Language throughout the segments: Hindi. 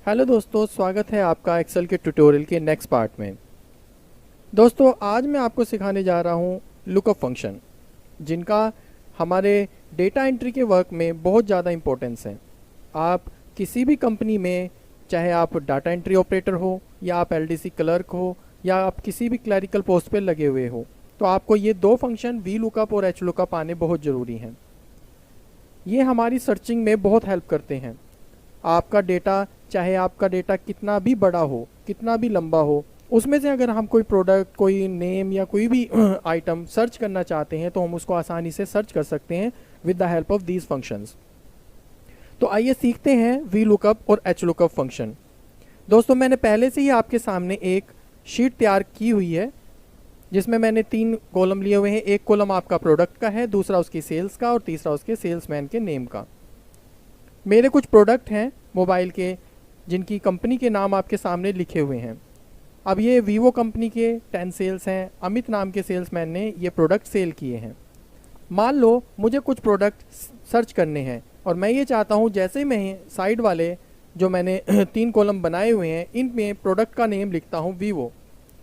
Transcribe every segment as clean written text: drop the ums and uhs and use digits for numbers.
हेलो दोस्तों, स्वागत है आपका एक्सेल के ट्यूटोरियल के नेक्स्ट पार्ट में। दोस्तों, आज मैं आपको सिखाने जा रहा हूँ लुकअप फंक्शन, जिनका हमारे डेटा एंट्री के वर्क में बहुत ज़्यादा इम्पोर्टेंस है। आप किसी भी कंपनी में, चाहे आप डाटा एंट्री ऑपरेटर हो या आप एलडीसी क्लर्क हो या आप किसी भी क्लरिकल पोस्ट पर लगे हुए हो, तो आपको ये दो फंक्शन वी लुकअप और एच लुकअप आने बहुत ज़रूरी हैं। ये हमारी सर्चिंग में बहुत हेल्प करते हैं। आपका डेटा, चाहे आपका डेटा कितना भी बड़ा हो, कितना भी लंबा हो, उसमें से अगर हम कोई प्रोडक्ट, कोई नेम या कोई भी आइटम सर्च करना चाहते हैं तो हम उसको आसानी से सर्च कर सकते हैं with the help of these functions. तो आइए सीखते हैं वी लुकअप और एच लुकअप फंक्शन। दोस्तों, मैंने पहले से ही आपके सामने एक शीट तैयार की हुई है जिसमें मैंने 3 कॉलम लिए हुए हैं। एक कॉलम आपका प्रोडक्ट का है, दूसरा उसकी सेल्स का और तीसरा उसके सेल्समैन के नेम का। मेरे कुछ प्रोडक्ट हैं मोबाइल के जिनकी कंपनी के नाम आपके सामने लिखे हुए हैं। अब ये वीवो कंपनी के 10 सेल्स हैं। अमित नाम के सेल्समैन ने ये प्रोडक्ट सेल किए हैं। मान लो मुझे कुछ प्रोडक्ट सर्च करने हैं और मैं ये चाहता हूँ जैसे ही मैं साइड वाले जो मैंने 3 कॉलम बनाए हुए हैं इनमें प्रोडक्ट का नेम लिखता हूँ वीवो,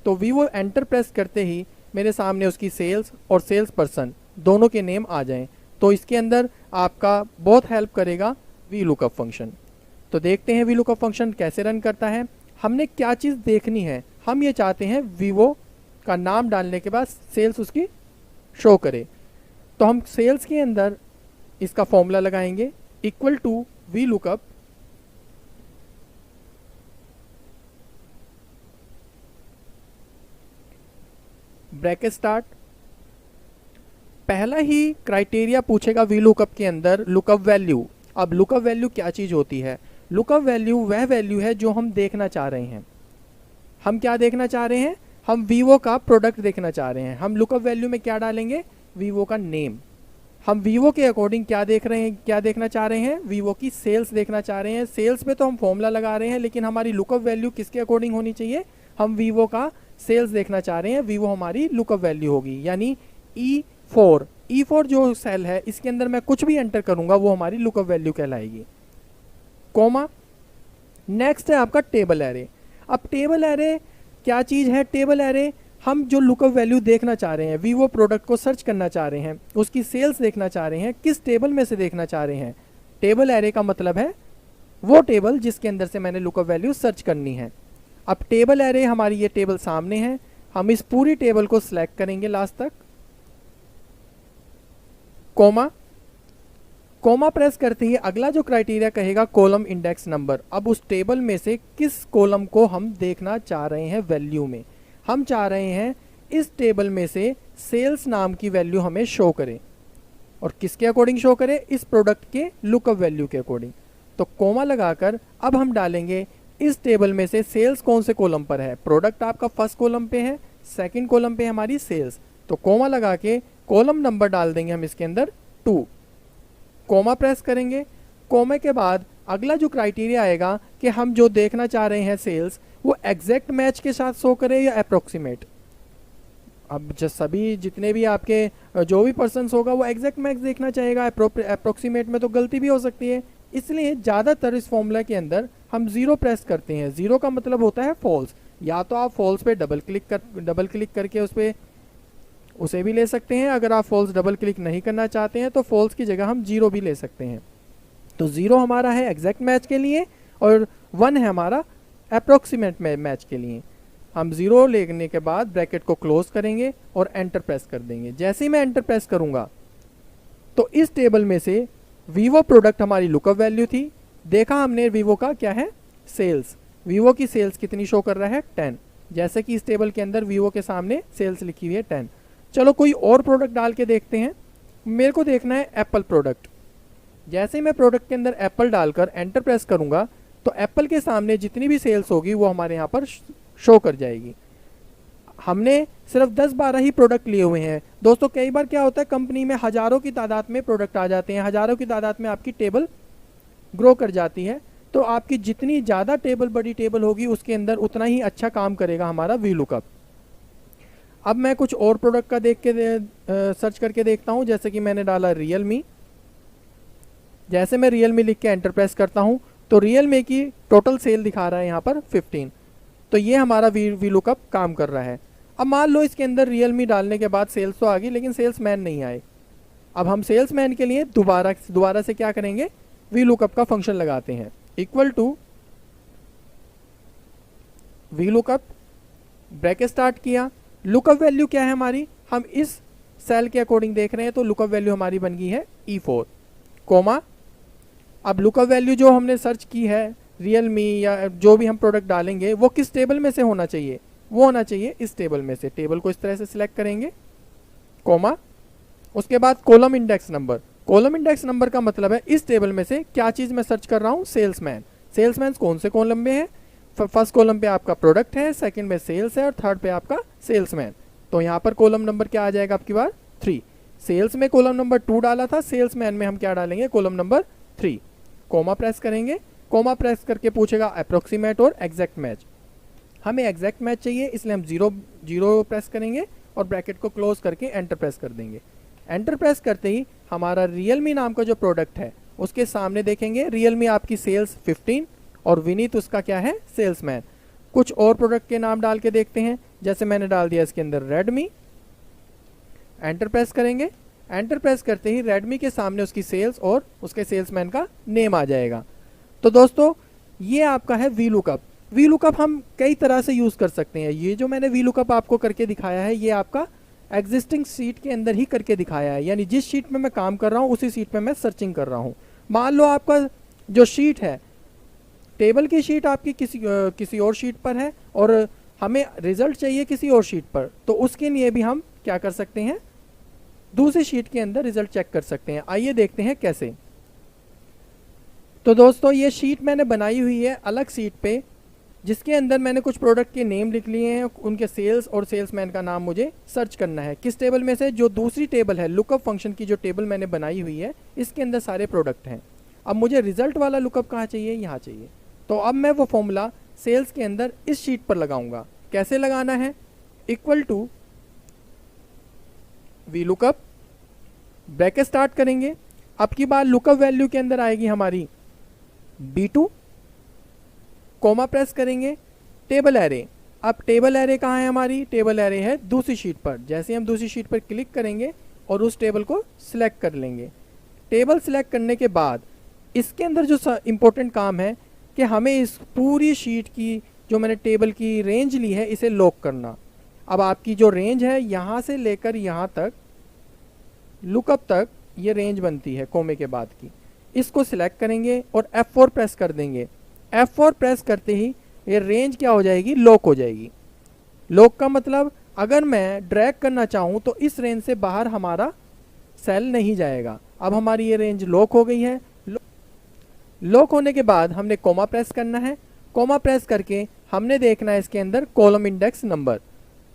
तो वीवो एंटर प्रेस करते ही मेरे सामने उसकी सेल्स और सेल्स पर्सन दोनों के नेम आ जाएं। तो इसके अंदर आपका बहुत हेल्प करेगा वी लुकअप फंक्शन। तो देखते हैं वी लुकअप फंक्शन कैसे रन करता है। हमने क्या चीज़ देखनी है, हम ये चाहते हैं वीवो का नाम डालने के बाद सेल्स उसकी शो करे। तो हम सेल्स के अंदर इसका फॉर्मूला लगाएंगे, equal to V lookup bracket start. पहला ही क्राइटेरिया पूछेगा वी लुकअप के अंदर लुकअप वैल्यू। अब लुकअप वैल्यू क्या चीज़ होती है? लुकअप वैल्यू वह वैल्यू है जो हम देखना चाह रहे हैं। हम क्या देखना चाह रहे हैं? हम वीवो का प्रोडक्ट देखना चाह रहे हैं। हम लुकअप वैल्यू में क्या डालेंगे? वीवो का नेम। हम वीवो के अकॉर्डिंग क्या देख रहे हैं, क्या देखना चाह रहे हैं? वीवो की सेल्स देखना चाह रहे हैं। सेल्स पे तो हम फॉर्मूला लगा रहे हैं, लेकिन हमारी लुकअप वैल्यू किसके अकॉर्डिंग होनी चाहिए? हम वीवो का सेल्स देखना चाह रहे हैं, वीवो हमारी लुकअप वैल्यू होगी। यानी E4 जो सेल है इसके अंदर मैं कुछ भी एंटर करूंगा वो हमारी लुकअप वैल्यू कहलाएगी। कोमा। नेक्स्ट है आपका टेबल एरे। अब टेबल एरे क्या चीज़ है? टेबल एरे हम जो लुकअप वैल्यू देखना चाह रहे हैं, वीवो प्रोडक्ट को सर्च करना चाह रहे हैं, उसकी सेल्स देखना चाह रहे हैं, किस टेबल में से देखना चाह रहे हैं? टेबल एरे का मतलब है वो टेबल जिसके अंदर से मैंने लुकअप वैल्यू सर्च करनी है। अब टेबल एरे हमारी ये टेबल सामने है, हम इस पूरी टेबल को सिलेक्ट करेंगे लास्ट तक। कोमा प्रेस करते ही अगला जो क्राइटेरिया कहेगा कॉलम इंडेक्स नंबर। अब उस टेबल में से किस कॉलम को हम देखना चाह रहे हैं वैल्यू में? हम चाह रहे हैं इस टेबल में से सेल्स नाम की वैल्यू हमें शो करे। और किसके अकॉर्डिंग शो करे? इस प्रोडक्ट के लुकअप वैल्यू के अकॉर्डिंग। तो कोमा लगाकर अब हम डालेंगे इस टेबल में से सेल्स कौन से कॉलम पर है। प्रोडक्ट आपका फर्स्ट कॉलम पे है, सेकंड कॉलम पे हमारी सेल्स। तो कोमा लगा के कॉलम नंबर डाल देंगे हम इसके अंदर 2। कोमा प्रेस करेंगे। कोमे के बाद अगला जो क्राइटेरिया आएगा कि हम जो देखना चाह रहे हैं सेल्स, वो एग्जैक्ट मैच के साथ शो करे या अप्रोक्सीमेट। अब सभी जितने भी आपके जो भी पर्सन्स होगा वो एग्जैक्ट मैच देखना चाहेगा, अप्रोक्सीमेट में तो गलती भी हो सकती है। इसलिए ज़्यादातर इस फॉर्मूला के अंदर हम 0 प्रेस करते हैं। 0 का मतलब होता है फॉल्स। या तो आप फॉल्स पे डबल क्लिक करके उस पर उसे भी ले सकते हैं। अगर आप फॉल्स डबल क्लिक नहीं करना चाहते हैं तो फॉल्स की जगह हम 0 भी ले सकते हैं। तो 0 हमारा है एग्जैक्ट मैच के लिए और 1 है हमारा अप्रोक्सीमेट मैच के लिए। हम 0 लेने के बाद ब्रैकेट को क्लोज करेंगे और एंटर प्रेस कर देंगे। जैसे ही मैं एंटर प्रेस करूंगा तो इस टेबल में से वीवो प्रोडक्ट हमारी लुकअप वैल्यू थी। देखा हमने वीवो का क्या है? सेल्स। वीवो की सेल्स कितनी शो कर रहा है? 10। जैसे कि इस टेबल के अंदर वीवो के सामने सेल्स लिखी हुई है 10। चलो कोई और प्रोडक्ट डाल के देखते हैं। मेरे को देखना है एप्पल प्रोडक्ट। जैसे ही मैं प्रोडक्ट के अंदर एप्पल डालकर एंटर प्रेस करूंगा तो एप्पल के सामने जितनी भी सेल्स होगी वो हमारे यहाँ पर शो कर जाएगी। हमने सिर्फ 10-12 ही प्रोडक्ट लिए हुए हैं। दोस्तों, कई बार क्या होता है कंपनी में हज़ारों की तादाद में प्रोडक्ट आ जाते हैं, हज़ारों की तादाद में आपकी टेबल ग्रो कर जाती है। तो आपकी जितनी ज़्यादा टेबल, बड़ी टेबल होगी उसके अंदर उतना ही अच्छा काम करेगा हमारा वी लुकअप। अब मैं कुछ और प्रोडक्ट का देख के सर्च करके देखता हूँ। जैसे कि मैंने डाला रियलमी। जैसे मैं रियलमी लिख के एंटर प्रेस करता हूँ तो रियल मी की टोटल सेल दिखा रहा है यहाँ पर 15। तो ये हमारा वी लुकअप काम कर रहा है। अब मान लो इसके अंदर रियल मी डालने के बाद सेल्स तो आ गई, लेकिन सेल्समैन नहीं आए। अब हम सेल्समैन के लिए दोबारा से क्या करेंगे, वी लुकअप का फंक्शन लगाते हैं, equal to V lookup, bracket start किया। लुकअप वैल्यू क्या है हमारी, हम इस सेल के अकॉर्डिंग देख रहे हैं, तो लुकअप वैल्यू हमारी बन गई है E4, कोमा। अब लुकअप वैल्यू जो हमने सर्च की है रियल मी या जो भी हम प्रोडक्ट डालेंगे वो किस टेबल में से होना चाहिए, वो होना चाहिए इस टेबल में से। टेबल को इस तरह से सिलेक्ट करेंगे, कोमा। उसके बाद column index number. Column index number का मतलब है इस टेबल में से क्या चीज मैं सर्च कर रहा हूँ, सेल्समैन। सेल्समैन कौन से कॉलम में है, फर्स्ट कॉलम पे आपका प्रोडक्ट है, सेकंड में सेल्स है और थर्ड पे आपका सेल्समैन। तो यहाँ पर कॉलम नंबर क्या आ जाएगा आपकी बार 3। सेल्स में कॉलम नंबर 2 डाला था, सेल्समैन में हम क्या डालेंगे, कॉलम नंबर 3। कोमा प्रेस करेंगे, कोमा प्रेस करके पूछेगा अप्रोक्सीमेट और एग्जैक्ट मैच। हमें एग्जैक्ट मैच चाहिए, इसलिए हम 0 प्रेस करेंगे और ब्रैकेट को क्लोज करके एंटर प्रेस कर देंगे। एंटर प्रेस करते ही हमारा रियलमी नाम का जो प्रोडक्ट है उसके सामने देखेंगे रियलमी आपकी सेल्स 15 और विनीत उसका क्या है, सेल्समैन। कुछ और प्रोडक्ट के नाम डाल के देखते हैं, जैसे मैंने डाल दिया इसके अंदर रेडमी। एंटर प्रेस करेंगे, एंटर प्रेस करते ही रेडमी के सामने उसकी सेल्स और उसके सेल्समैन का नेम आ जाएगा। तो दोस्तों ये आपका है वी लुकअप। वी लुकअप हम कई तरह से यूज़ कर सकते हैं। ये जो मैंने वी लुकअप आपको करके दिखाया है ये आपका एग्जिस्टिंग शीट के अंदर ही करके दिखाया है, यानी जिस शीट में मैं काम कर रहा हूँ उसी शीट में मैं सर्चिंग कर रहा हूँ। मान लो आपका जो शीट है, टेबल की शीट आपकी किसी और शीट पर है और हमें रिजल्ट चाहिए किसी और शीट पर, तो उसके लिए भी हम क्या कर सकते हैं, दूसरी शीट के अंदर रिजल्ट चेक कर सकते हैं। आइए देखते हैं कैसे। तो दोस्तों ये शीट मैंने बनाई हुई है अलग शीट पे, जिसके अंदर मैंने कुछ प्रोडक्ट के नेम लिख लिए हैं, उनके सेल्स और सेल्समैन का नाम मुझे सर्च करना है। किस टेबल में से, जो दूसरी टेबल है लुकअप फंक्शन की जो टेबल मैंने बनाई हुई है इसके अंदर सारे प्रोडक्ट हैं। अब मुझे रिजल्ट वाला लुकअप कहाँ चाहिए, यहाँ चाहिए। तो अब मैं वो फॉर्मूला सेल्स के अंदर इस शीट पर लगाऊंगा। कैसे लगाना है, equal to V lookup, bracket start करेंगे। अब की बार लुकअप वैल्यू के अंदर आएगी हमारी B2, कोमा प्रेस करेंगे, टेबल एरे। अब टेबल एरे कहाँ है हमारी, टेबल एरे है दूसरी शीट पर। जैसे हम दूसरी शीट पर क्लिक करेंगे और उस टेबल को सिलेक्ट कर लेंगे। टेबल सिलेक्ट करने के बाद इसके अंदर जो इंपॉर्टेंट काम है कि हमें इस पूरी शीट की जो मैंने टेबल की रेंज ली है इसे लॉक करना। अब आपकी जो रेंज है यहाँ से लेकर यहाँ तक लुकअप तक ये रेंज बनती है कोमे के बाद की, इसको सिलेक्ट करेंगे और F4 प्रेस कर देंगे। F4 प्रेस करते ही ये रेंज क्या हो जाएगी, लॉक हो जाएगी। लॉक का मतलब अगर मैं ड्रैग करना चाहूँ तो इस रेंज से बाहर हमारा सेल नहीं जाएगा। अब हमारी ये रेंज लॉक हो गई है। लॉक होने के बाद हमने कोमा प्रेस करना है। कोमा प्रेस करके हमने देखना है इसके अंदर कॉलम इंडेक्स नंबर।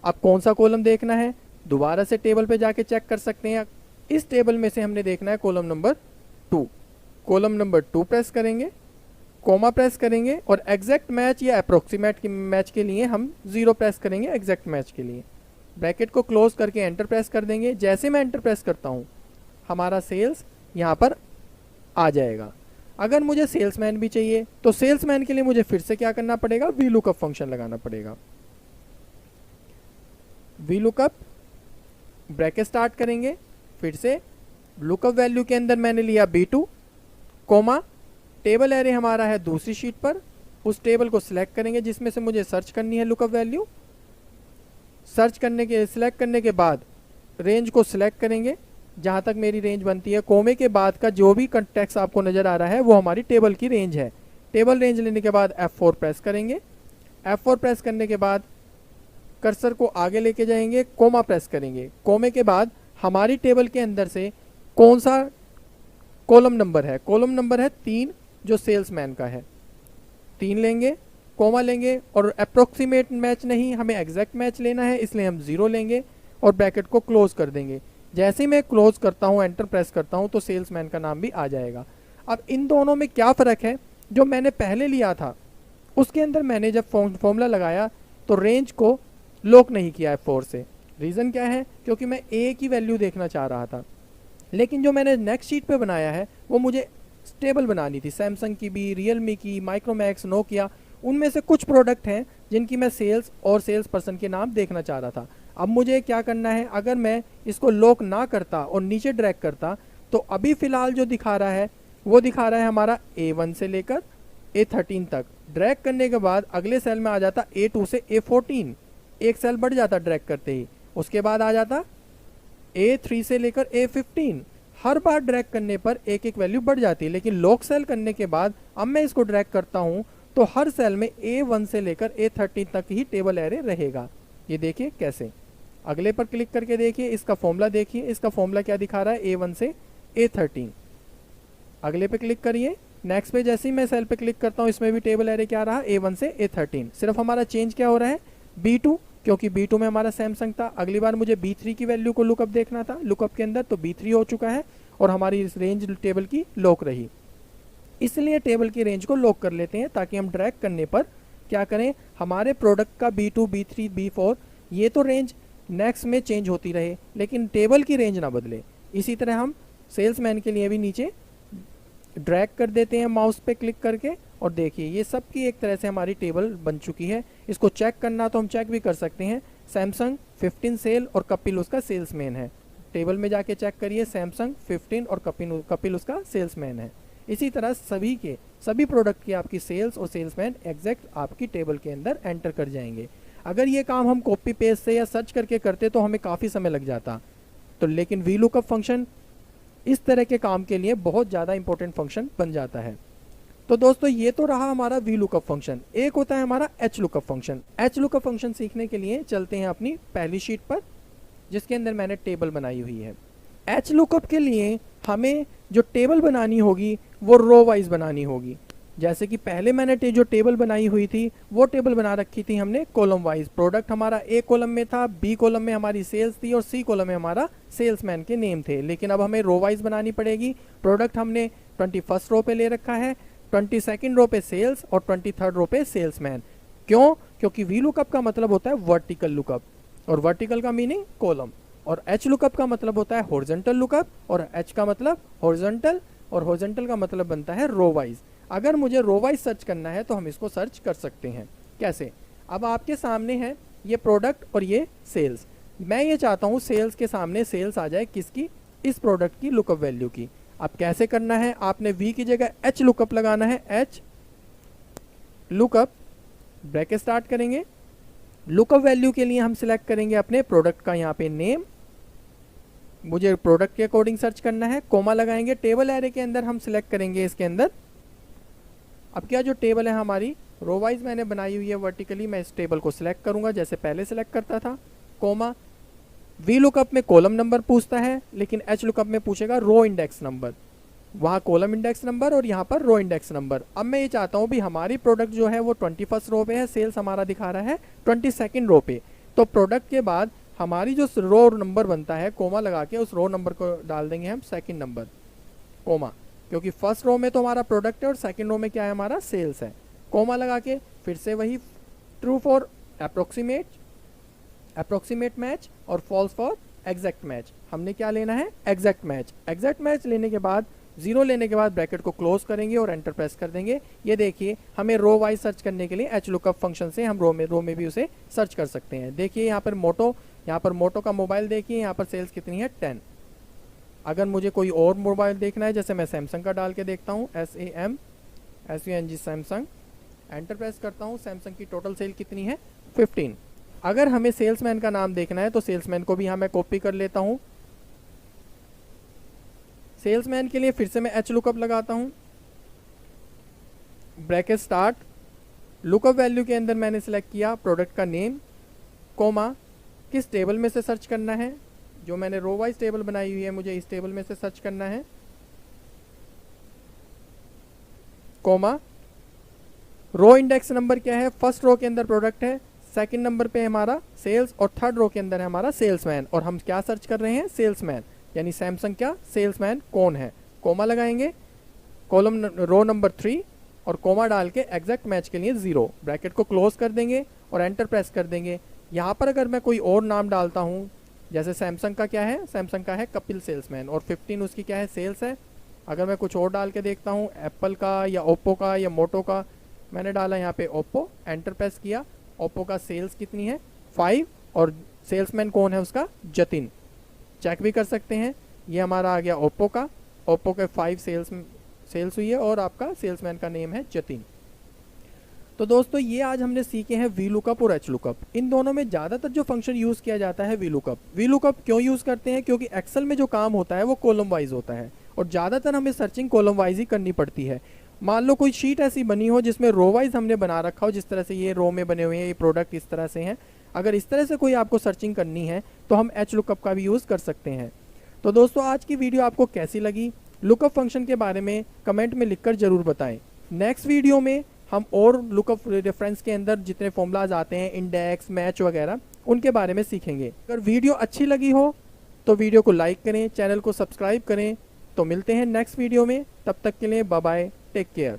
अब कौन सा कॉलम देखना है, दोबारा से टेबल पे जाके चेक कर सकते हैं। इस टेबल में से हमने देखना है column number 2। Column number 2 press करेंगे, कोमा प्रेस करेंगे और एग्जैक्ट मैच या अप्रोक्सीमेट मैच के लिए हम 0 प्रेस करेंगे। एग्जैक्ट मैच के लिए ब्रैकेट को क्लोज करके एंटर प्रेस कर देंगे। जैसे मैं एंटर प्रेस करता हूँ हमारा सेल्स यहाँ पर आ जाएगा। अगर मुझे सेल्समैन भी चाहिए तो सेल्समैन के लिए मुझे फिर से क्या करना पड़ेगा, वी लुकअप फंक्शन लगाना पड़ेगा। वी लुकअप, ब्रैकेट स्टार्ट करेंगे, फिर से लुकअप वैल्यू के अंदर मैंने लिया B2, कोमा, टेबल एरे हमारा है दूसरी शीट पर, उस टेबल को सिलेक्ट करेंगे जिसमें से मुझे सर्च करनी है लुकअप वैल्यू। सर्च करने के सिलेक्ट करने के बाद रेंज को सिलेक्ट करेंगे जहाँ तक मेरी रेंज बनती है। कोमे के बाद का जो भी टेक्स्ट आपको नज़र आ रहा है वो हमारी टेबल की रेंज है। टेबल रेंज लेने के बाद F4 प्रेस करेंगे। F4 प्रेस करने के बाद कर्सर को आगे लेके जाएंगे, कोमा प्रेस करेंगे। कोमे के बाद हमारी टेबल के अंदर से कौन सा कॉलम नंबर है, कॉलम नंबर है 3 जो सेल्समैन का है, 3 लेंगे, कोमा लेंगे और अप्रोक्सीमेट मैच नहीं, हमें एग्जैक्ट मैच लेना है इसलिए हम 0 लेंगे और ब्रैकेट को क्लोज कर देंगे। जैसे ही मैं क्लोज करता हूँ, एंटर प्रेस करता हूँ तो सेल्समैन का नाम भी आ जाएगा। अब इन दोनों में क्या फ़र्क है, जो मैंने पहले लिया था उसके अंदर मैंने जब फॉर्मूला लगाया तो रेंज को लॉक नहीं किया F4 से। रीज़न क्या है, क्योंकि मैं A की वैल्यू देखना चाह रहा था। लेकिन जो मैंने नेक्स्ट शीट पे बनाया है वो मुझे टेबल बनानी थी, सैमसंग की भी, रियलमी की, माइक्रोमैक्स, नोकिया, उनमें से कुछ प्रोडक्ट हैं जिनकी मैं सेल्स और सेल्स पर्सन के नाम देखना चाह रहा था। अब मुझे क्या करना है, अगर मैं इसको लॉक ना करता और नीचे ड्रैग करता तो अभी फ़िलहाल जो दिखा रहा है वो दिखा रहा है हमारा A1 से लेकर A13 तक। ड्रैग करने के बाद अगले सेल में आ जाता A2 से A14, एक सेल बढ़ जाता ड्रैग करते ही। उसके बाद आ जाता A3 से लेकर A15। हर बार ड्रैग करने पर एक एक वैल्यू बढ़ जाती है, लेकिन लॉक सेल करने के बाद अब मैं इसको ड्रैग करता हूँ तो हर सेल में A1 से लेकर A13 तक ही टेबल एरे रहेगा। ये देखिए कैसे। अगले पर क्लिक करके देखिए, इसका फॉर्मूला देखिए, इसका फॉर्मूला क्या दिखा रहा है, A1 से A13। अगले पे क्लिक करिए, नेक्स्ट पे जैसे ही मैं सेल पे क्लिक करता हूँ इसमें भी टेबल एरे क्या रहा, A1 से A13। सिर्फ हमारा चेंज क्या हो रहा है, B2, क्योंकि B2 में हमारा सैमसंग था। अगली बार मुझे B3 की वैल्यू को लुकअप देखना था, लुकअप के अंदर, तो B3 हो चुका है और हमारी इस रेंज टेबल की लॉक रही। इसलिए टेबल की रेंज को लॉक कर लेते हैं ताकि हम ड्रैग करने पर क्या करें, हमारे प्रोडक्ट का B2, B3, B4 ये तो रेंज नेक्स्ट में चेंज होती रहे लेकिन टेबल की रेंज ना बदले। इसी तरह हम सेल्समैन के लिए भी नीचे ड्रैग कर देते हैं माउस पे क्लिक करके, और देखिए ये सब की एक तरह से हमारी टेबल बन चुकी है। इसको चेक करना तो हम चेक भी कर सकते हैं, सैमसंग 15 सेल और कपिल उसका सेल्समैन है। टेबल में जाके चेक करिए, सैमसंग 15 और कपिल उसका सेल्समैन है। इसी तरह सभी प्रोडक्ट की आपकी सेल्स और सेल्समैन एग्जैक्ट आपकी टेबल के अंदर एंटर कर जाएंगे। अगर ये काम हम कॉपी पेस्ट से या सर्च करके करते तो हमें काफ़ी समय लग जाता, तो लेकिन वी लुकअप फंक्शन इस तरह के काम के लिए बहुत ज़्यादा इंपॉर्टेंट फंक्शन बन जाता है। तो दोस्तों ये तो रहा हमारा वी लुकअप फंक्शन। एक होता है हमारा H lookup function. H lookup function सीखने के लिए चलते हैं अपनी पहली शीट पर जिसके अंदर मैंने टेबल बनाई हुई है। एच लुकअप के लिए हमें जो टेबल बनानी होगी वो रो वाइज बनानी होगी। जैसे कि पहले मैंने जो टेबल बनाई हुई थी वो टेबल बना रखी थी हमने कॉलम वाइज। प्रोडक्ट हमारा ए कॉलम में था, बी कॉलम में हमारी सेल्स थी और सी कॉलम में हमारा सेल्समैन के नेम थे। लेकिन अब हमें रो वाइज बनानी पड़ेगी। प्रोडक्ट हमने 21st रो पे ले रखा है, 22nd रो पे सेल्स और 23rd रो पे सेल्समैन। क्यों? क्योंकि वी लुकअप का मतलब होता है वर्टिकल लुकअप और वर्टिकल का मीनिंग कॉलम, और एच लुकअप का मतलब होता है हॉरिजॉन्टल लुकअप और एच का मतलब हॉरिजॉन्टल और हॉरिजॉन्टल का मतलब बनता है रो वाइज। अगर मुझे रो वाइज सर्च करना है तो हम इसको सर्च कर सकते हैं। कैसे? अब आपके सामने है ये प्रोडक्ट और ये सेल्स। मैं ये चाहता हूँ सेल्स के सामने सेल्स आ जाए किसकी, इस प्रोडक्ट की लुकअप वैल्यू की। अब कैसे करना है, आपने वी की जगह एच लुकअप लगाना है। एच लुकअप ब्रैकेट स्टार्ट करेंगे। लुकअप वैल्यू के लिए हम सिलेक्ट करेंगे अपने प्रोडक्ट का यहाँ पे नेम, मुझे प्रोडक्ट के अकॉर्डिंग सर्च करना है। कोमा लगाएंगे। टेबल एरे के अंदर हम सिलेक्ट करेंगे इसके अंदर। अब क्या जो टेबल है हमारी रो वाइज मैंने बनाई हुई है वर्टिकली, मैं इस टेबल को सिलेक्ट करूंगा जैसे पहले सिलेक्ट करता था। कोमा वी लुकअप में कॉलम नंबर पूछता है लेकिन एच लुकअप में पूछेगा रो इंडेक्स नंबर। वहाँ कॉलम इंडेक्स नंबर और यहाँ पर रो इंडेक्स नंबर। अब मैं ये चाहता हूँ भी हमारी प्रोडक्ट जो है वो 21st रो पे है, सेल्स हमारा दिखा रहा है 22nd रो पे। तो प्रोडक्ट के बाद हमारी जो रो नंबर बनता है कोमा लगा के उस रो नंबर को डाल देंगे हम 2nd नंबर कोमा, क्योंकि फर्स्ट रो में तो हमारा प्रोडक्ट है और सेकंड रो में क्या है हमारा सेल्स है। कोमा लगा के फिर से वही ट्रू फॉर अप्रोक्सीमेट मैच और फॉल्स फॉर एग्जैक्ट मैच। हमने क्या लेना है, एग्जैक्ट मैच। एग्जैक्ट मैच लेने के बाद 0 लेने के बाद ब्रैकेट को क्लोज करेंगे और एंटर प्रेस कर देंगे। ये देखिए हमें रो वाइज सर्च करने के लिए एच लुकअप फंक्शन से हम रो में भी उसे सर्च कर सकते हैं। देखिए यहाँ पर मोटो का मोबाइल देखिए, यहाँ पर सेल्स कितनी है 10। अगर मुझे कोई और मोबाइल देखना है जैसे मैं सैमसंग का डाल के देखता हूँ, SAMSUNG सैमसंग, एंटर प्रेस करता हूँ। सैमसंग की टोटल सेल कितनी है 15। अगर हमें सेल्समैन का नाम देखना है तो सेल्समैन को भी यहाँ मैं कॉपी कर लेता हूँ। सेल्समैन के लिए फिर से मैं एच लुकअप लगाता हूँ, ब्रैकेट स्टार्ट। लुकअप वैल्यू के अंदर मैंने सेलेक्ट किया प्रोडक्ट का नेम, कोमा किस टेबल में से सर्च करना है, जो मैंने रो वाइज टेबल बनाई हुई है मुझे इस टेबल में से सर्च करना है, कोमा रो इंडेक्स नंबर क्या है, फर्स्ट रो के अंदर प्रोडक्ट है, सेकंड नंबर पे हमारा सेल्स और थर्ड रो के अंदर है हमारा सेल्समैन। और हम क्या सर्च कर रहे हैं, सेल्समैन, यानी सैमसंग क्या सेल्समैन कौन है। कोमा लगाएंगे, कॉलम रो नंबर 3 और कोमा डाल के एग्जैक्ट मैच के लिए 0, ब्रैकेट को क्लोज कर देंगे और एंटर प्रेस कर देंगे। यहाँ पर अगर मैं कोई और नाम डालता हूँ, जैसे सैमसंग का क्या है, सैमसंग का है कपिल सेल्समैन और 15 उसकी क्या है सेल्स है, अगर मैं कुछ और डाल के देखता हूँ, एप्पल का या ओप्पो का या मोटो का, मैंने डाला यहाँ पे ओप्पो, एंटर प्रेस किया। ओप्पो का सेल्स कितनी है 5 और सेल्समैन कौन है उसका, जतिन। चेक भी कर सकते हैं, ये हमारा आ गया ओप्पो का, ओप्पो के 5 सेल्स हुई है और आपका सेल्समैन का नेम है जतिन। तो दोस्तों ये आज हमने सीखे हैं वी लुकअप और एच लुकअप। इन दोनों में ज़्यादातर जो फंक्शन यूज़ किया जाता है वी लुकअप। वी लुकअप क्यों यूज़ करते हैं, क्योंकि एक्सेल में जो काम होता है वो कॉलम वाइज होता है और ज़्यादातर हमें सर्चिंग कॉलम वाइज ही करनी पड़ती है। मान लो कोई शीट ऐसी बनी हो जिसमें रो वाइज हमने बना रखा हो, जिस तरह से ये रो में बने हुए हैं, ये प्रोडक्ट इस तरह से हैं। अगर इस तरह से कोई आपको सर्चिंग करनी है तो हम एच लुकअप का भी यूज़ कर सकते हैं। तो दोस्तों आज की वीडियो आपको कैसी लगी, लुकअप फंक्शन के बारे में कमेंट में लिखकर ज़रूर बताएं। नेक्स्ट वीडियो में हम और लुकअप रेफरेंस के अंदर जितने फॉर्मूलाज आते हैं, इंडेक्स, मैच वगैरह, उनके बारे में सीखेंगे। अगर वीडियो अच्छी लगी हो तो वीडियो को लाइक करें, चैनल को सब्सक्राइब करें। तो मिलते हैं नेक्स्ट वीडियो में, तब तक के लिए बाय बाय, टेक केयर।